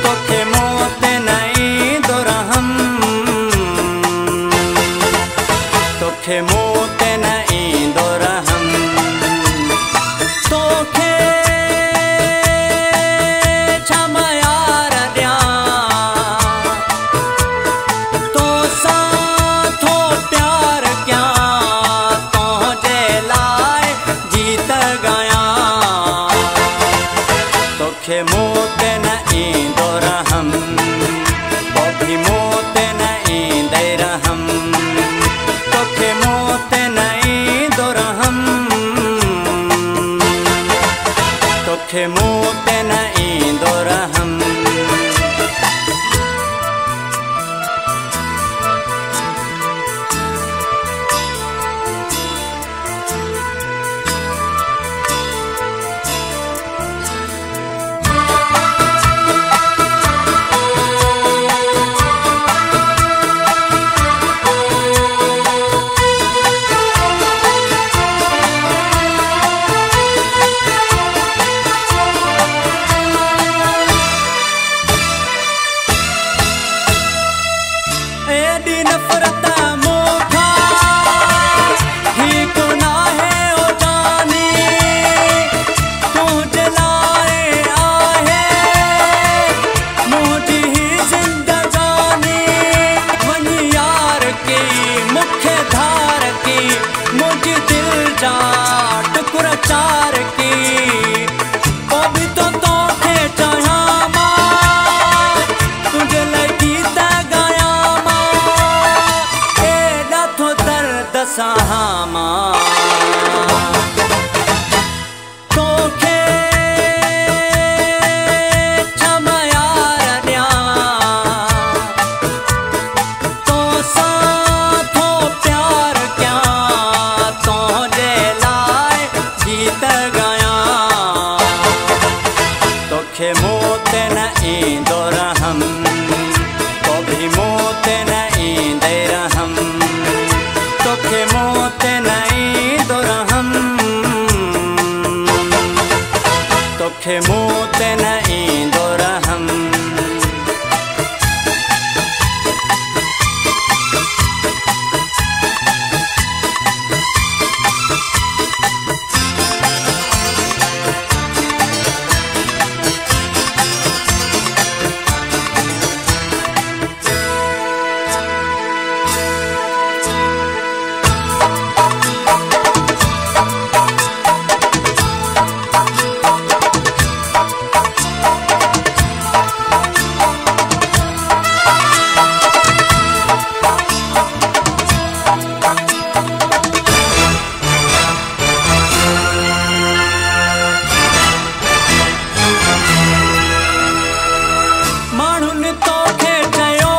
तोखे मोत न ईंदो रहम, तोखे मोत न ईंदो रहम। तोखे छा मां यार ॾियां, तोसां थो प्यार कयां, तुंहिंजे लाइ गीत ॻायां। तोखे मोत न ईंदो रहम, पोइ बि मोत न ईंदे रहम। तोखे मोत न ईंदो रहम, तोखे मोत न ईंदो रहम। एॾी नफ़रत मूंखां ठीक नाहे ओ जानी, तुंहिंजे लाइ आहे मुंहिंजी ही ज़िंदगानी। वञी यार की मूंखे धार की, मुंहिंजी दिलि जा टुकर चार की, पोइ बि तो तोखे चाहियां मां, तुंहिंजे लाइ गीत ॻायां मां। एॾा थो दर्द सहां मां, तोखे छा मां यार ॾियां, तोसां थो प्यार कयां, तुंहिंजे लाइ गीत ॻायां। तोखे मोत न ईंदो रहम, पोइ बि मोत न ईंदे रहम। तोखे मोत न ईंदो रहम, तोखे मोत न ईंदो रहम। माण्हुनि तोखे चयो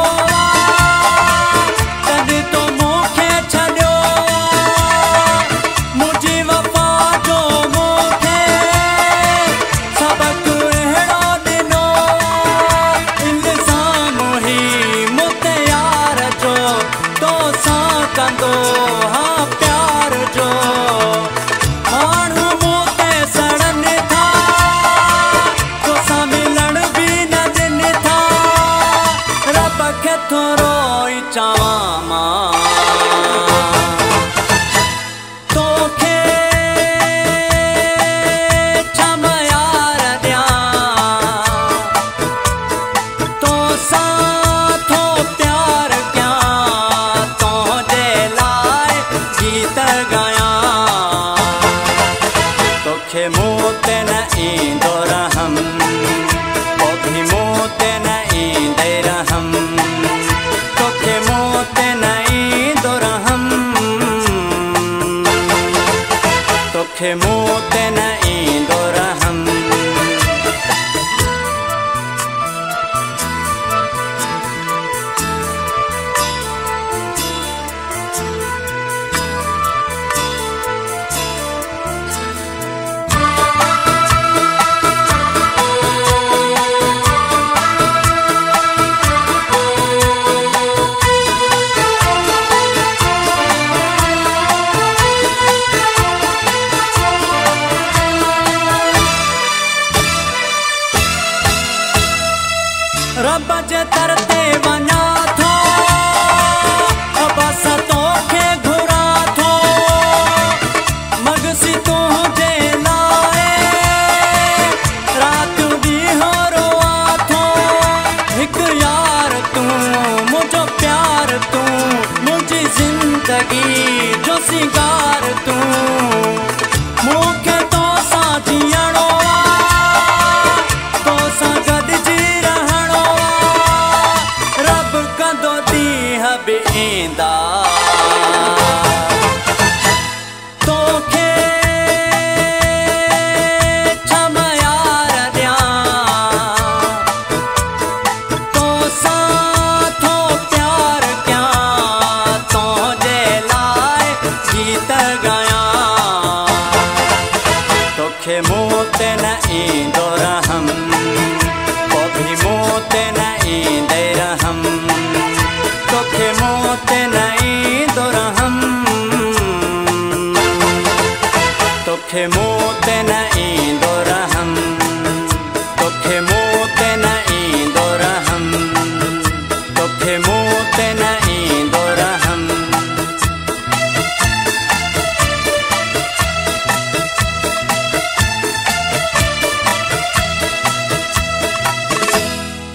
तॾहिं तो मूंखे छॾियो, मुंहिंजी वफ़ा जो मूंखे सबक़ अहिड़ो ॾिनो। इल्ज़ाम ही मूं ते यार जो, तोसां कंदो हा प्यार जो। माण्हू मूं ते सड़नि था, तोसां मिलण बि न ॾिनि था। रब खे थोरो ई चवां मां, तोखे छा मां यार ॾियां, तोसां थो प्यार कयां, तुंहिंजे लाइ गीत ॻायां। तोखे मोत न ईंदो रहम, पोइ बि मोत न ईंदे रहम। तोखे मोत रब जे दर ते वञा थो, बस तोखे घुरा थो, मगसी तुंहिंजे लाइ राति ॾींहुं रोआ थो। हिकु यार तूं मुंहिंजो प्यार तूं, मुंहिंजी ज़िंदगी जो सिंगार तूं, मूंखे तोसां जीअणो आहे, तोसां गॾिजी रहणो आहे, रब कंदो ॾींहं बि ईंदा तोखे छम यार ॾियां, तोसां थो प्यार कयां, तुंहिंजे लाइ गीत ॻायां, तोखे मूं ते न ईंदो रहम, को बि मूं ते न ईंदे रहम, तोखे मूं ते न ईंदो रहम, तोखे